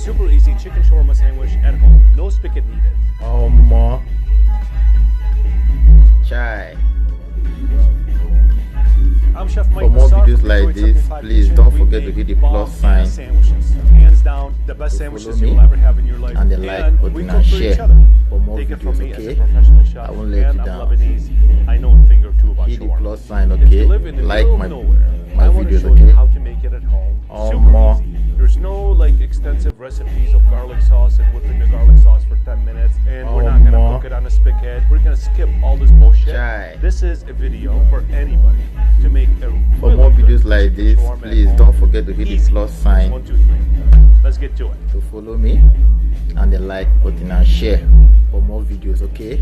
super easy chicken shawarma sandwich at home. No spigot needed. Chai. I'm Chef Mike. For more Nassar videos from like Detroit this, 75 please Kitchen. don't We forget to make hit the bomb plus sign, sandwiches. Hands down, the best sandwiches me you'll ever have in your life. and the like and button we and cook for share each other. for more Take it from videos, me as a okay? professional chef. I won't let and you I'm down. Lebanese. I know a thing or two about Hit the shawarma. plus sign, If okay? you live in the Like middle my of nowhere, my I want to videos, show you okay? how to make it at home. Super more. easy. There's no like extensive recipes of garlic sauce and whipping the garlic sauce for 10 minutes, and we're not gonna more. cook it on a spigot. We're gonna skip all this bullshit. Chai. This is a video for anybody to make a For really more good videos like chicken this, shawarma at please home. don't forget to hit the Easy. plus sign, 1, 2, 3. Let's get to it. to follow me and the like button and share for more videos, okay?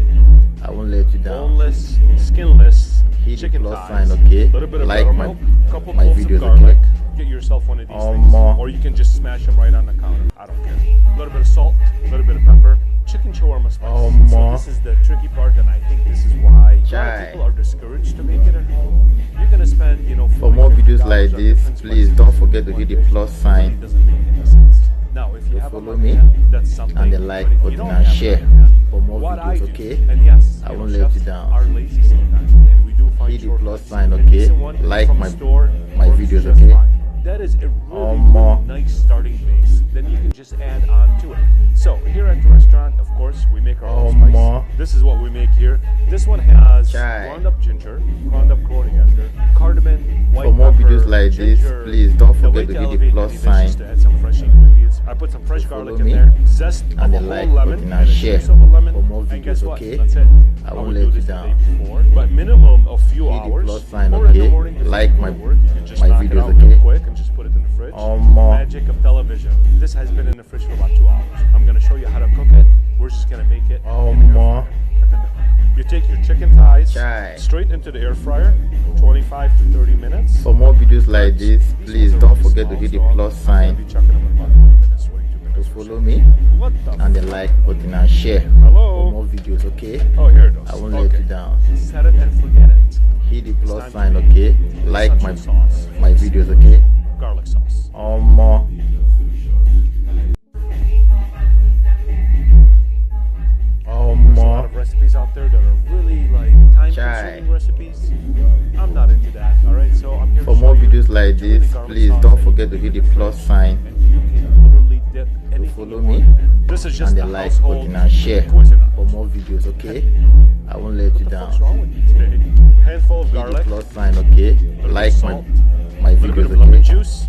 I won't let you down. Boneless, skinless Hit the chicken plus thighs. sign, okay? Little bit of Like buttermilk, my couple cloves videos, of garlic. okay? Get yourself one of these Oh, things, ma. or you can just smash them right on the counter. I don't care. A little bit of salt, a little bit of pepper, chicken shawarma spice. Oh, So ma. this is the tricky part, and I think this is why a lot Chai. of people are discouraged to make it at home. You're gonna spend, For more videos $40, like $50 on this, different please spices don't forget to in hit the one dish. plus It sign really doesn't make any sense. Now, if you have follow a me pan, that's something. and the like but if you button don't and have a share pan, for more what I videos, do, okay? and yes, I you know, won't let you chefs down. are lazy sometimes, and we do find Hit the shortcuts. plus sign, A okay? decent one Like from my the store works videos, just okay? fine. That is a really, ma. really nice starting base. Then you can just add on to it. So here at the restaurant, of course, we make our own spice. ma. This is what we make here. This one has Chai. ground up ginger, ground up coriander, cardamom, white For more pepper, videos like this, ginger. please don't The forget way to to hit the elevate plus any dish sign is to add some fresh ingredients. I put some fresh follow garlic in me there, zest of and a the whole like lemon, button and and a share juice of a lemon. for more And guess videos, what? okay? That's it. I I won't would let do you this the down. day before, but minimum of few Hit the hours. plus sign, or in the okay? morning before Like you go my- to work, you can just my knock it videos, out real okay? quick and just put it in the fridge. ma. Magic of television. This has been in the fridge for about 2 hours. I'm gonna show you how to cook it. We're just gonna make it. in the air ma. fryer. You take your chicken thighs Chai. straight into the air fryer, 25 to 30 minutes. For more videos like this, These please ones are don't really forget to small, hit the so plus I'm sign, gonna be chucking them in about 20 minutes, 22 to minutes. or follow so. me What the? and the like button and share Hello? for more videos, okay? Oh, here it goes. I won't let you down. Set it and forget it. Hit the It's plus time sign, to make okay? Like essential sauce. my videos, okay? Garlic sauce. ma. There's a lot of recipes out there that are really like time-consuming Chai. recipes. I'm not into that. All right, so I'm here For to more show you videos like two really this, garlic please sauce don't that forget you to can hit the put in plus fridge, sign, and you can literally dip anything follow you me want. This is just and the the like household button and share cuisinart. for more videos, okay? I won't let you What the down. fuck's wrong with you today? Handful of Hit the garlic, plus sign, okay? Like salt, my a little bit videos, of lemon okay? juice,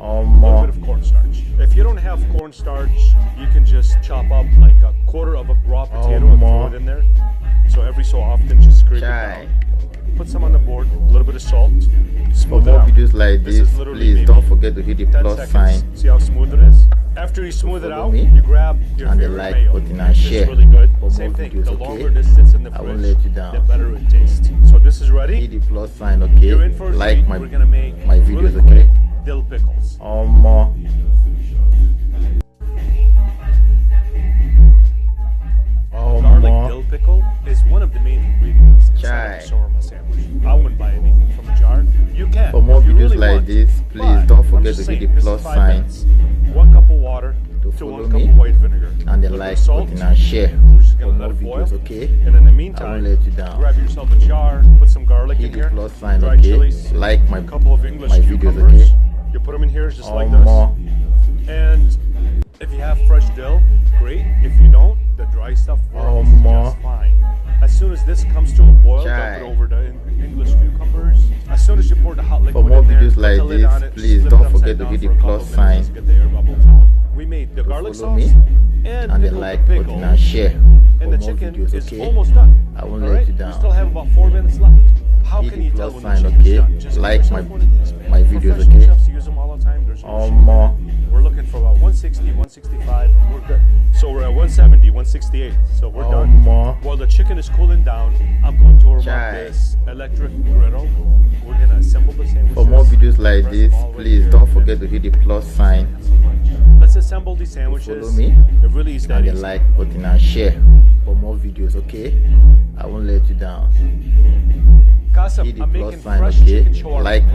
a little bit of cornstarch. If you don't have cornstarch, you can just chop up like a quarter of a raw potato and throw it in there. So every so often, just scrape it Chai. down. Put some on the board, a little bit of salt, For smooth it more out. videos like This this, is literally please maybe don't forget to hit the 10 plus seconds. sign See how smooth it is? After you smooth it follow out, me you grab your and the favorite like mayo. button and It's share really good. for Same more thing. videos, The okay? longer this sits in the I fridge, won't let you down. the better it tastes. So this is ready. hit the plus sign, okay? You're in for a Like treat. We're gonna make my videos, really okay? quick dill pickles. ma. Garlic dill pickle is one of the main ingredients inside of Chai. a shawarma sandwich. I wouldn't buy anything from a jar. You can. For more if you videos really like want. this, please But don't I'm forget just to hit saying, the this plus is 5 sign minutes. 1 cup of water to to follow 1 cup me of white vinegar. and the little bit like of salt. button and share We're just for gonna more let it boil. videos, okay? And in the I won't meantime, let you down. grab yourself a jar, put some garlic in Hit the here, plus sign, dried okay? chilies, Like a couple of English my videos, cucumbers. okay? You put them in here just like ma. this. And if you have fresh dill, great. If you don't, the dry stuff works ma. just fine. As soon as this comes to a boil, Chai. dump it over the English cucumbers. As soon as you pour the hot liquid more in there, videos put like the lid this, on it, please slip don't it upside forget to down hit the for a couple plus of minutes sign just to get the air bubbles out. We made the garlic follow sauce me and and the pickled like pickle. button and share And for the more chicken videos, is okay? almost done. I won't All let right? you down. We still have about 4 minutes left. How Hit can the you tell plus when sign, the chicken's okay? done? Just Like get my- yourself one of these, man. my videos, Professional okay? chefs use them all the time. There's no shame. ma. We're looking for about 160, 165, and we're good. So we're at 170, 168. So we're done. ma. While the chicken is cooling down, I'm going to warm up Chai. this electric griddle. We're gonna assemble the sandwiches. For more videos like press this, them all right please here, don't and forget to hit the plus sign let's assemble these sandwiches. follow me It really is that and the easy. like button and share for more videos, okay? I won't let you down. Qasim, Hit the I'm plus making sign, fresh okay? chicken shawarma. Like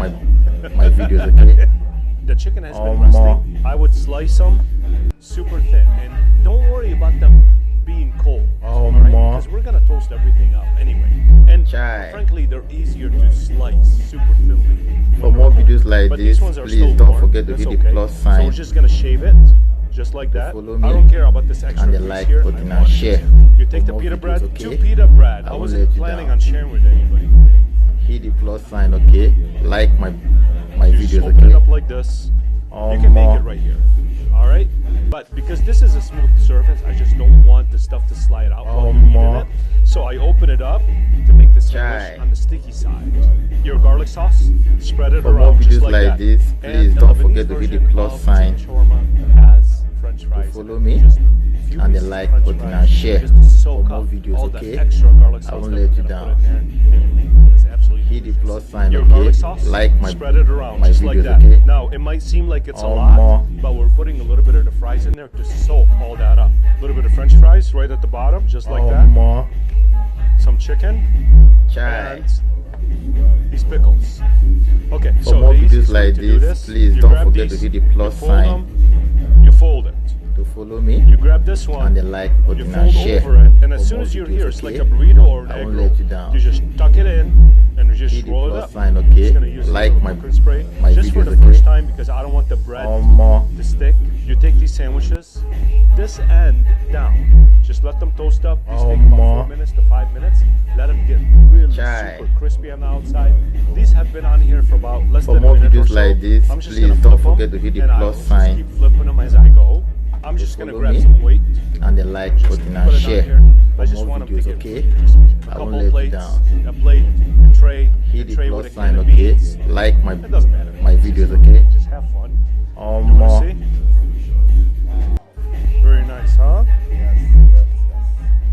my videos, okay? The chicken has been ma. resting. I would slice them super thin, and don't worry about them being cold. Oh, because we're gonna toast everything up anyway. And Chai. frankly, they're easier to slice super thinly. For more videos like but this, these ones are please still don't warm. forget to That's hit the plus So sign, we're just gonna shave it, just like that. follow me, I don't care about this extra and the grease like here. button I and want it. share. You take for the more pita bread, videos, two okay? pita bread. I won't wasn't let you planning down. on sharing with anybody. Hit the plus sign, okay? Like my You just videos, open it okay? up like this. Oh, You can make more. it right here. All right, but because this is a smooth surface, I just don't want the stuff to slide out while Oh, you're eating more. it. So I open it up to make the sandwich Chai. on the sticky side. Your garlic sauce, spread it For more around just videos like like that. this, And please the don't Lebanese forget to hit the version plus of sign, chicken shawarma has French fries. in follow it. me, Just a few and the pieces of like French button fries and share just to soak for more up videos, all okay? the extra garlic sauce I won't that let we're you gonna down. put in there. It's absolutely Hit the delicious. plus sign, Your okay? garlic sauce, Like my spread it around my just like videos, that. okay? Now it might seem like it's a Oh, lot, more. but we're putting a little bit of the fries in there to soak all that up. A little bit of French fries right at the bottom, just like Oh, that. more. Some chicken Chai. and these pickles. Okay, For so more the videos easiest way like to do this, this, please you don't grab forget to these, hit the plus you fold sign, them, you fold it. to follow me, You grab this one, and the like you button and fold share over it, and as for soon more as you're videos, here, it's like a okay? burrito or an I egg won't roll. let you down. You just tuck it in and you just Hit the roll it plus up. sign, I'm okay? just gonna use Like a little my cooking spray just for videos, the first okay? time because I don't want the bread Oh, more. to stick. You take these sandwiches, this end down. Just let them toast up. These Oh, take about more. 4 minutes to 5 minutes. Let them get really Chai. super crispy on the outside. These have been on here for about less For than more a minute or videos so. like this, I'm just please gonna don't flip 'em, forget to hit the and I plus will sign, just keep flipping them as I go. I'm just gonna follow grab me, some weight. and the like Just button put and it on share here. I for just more want them videos, to get okay? really crispy. A I couple won't let you plates, down. a plate, a tray, Hit a the tray with plus a sign, can of okay? beans. Like my It doesn't matter. videos, okay? Just have fun. Oh, You wanna more. see? Very nice, huh?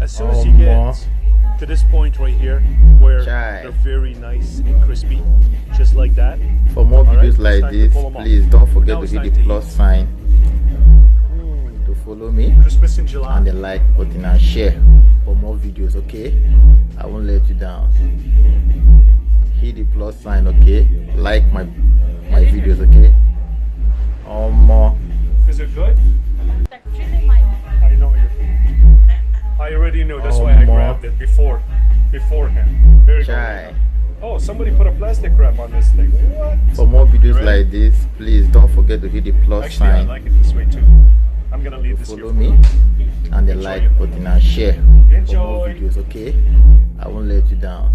As soon as Oh, you get more. to this point right here, where Chai. they're very nice and crispy, just like that. For more All right, videos it's like time to this, pull 'em off. please don't forget Now to it's hit time the to plus eat. sign, to follow me, Christmas in July. and the like button and share for more videos, okay? I won't let you down. Hit the plus sign, okay? Like my videos, okay? Oh, more. Is it good? Like really my I know you. I already knew. That's Oh, why I more. grabbed it beforehand. There you Chai. go. Oh, somebody put a plastic wrap on this thing. What? For more videos ready? like this, please don't forget to hit the plus Actually, I sign, like it this way too. I'm gonna leave this here. follow for me, now. and the Enjoy like it. button and share for more Enjoy. videos, okay? I won't let you down.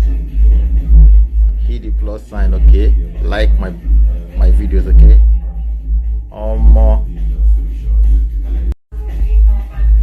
Hit the plus sign, okay? Like my videos, okay? Oh, more.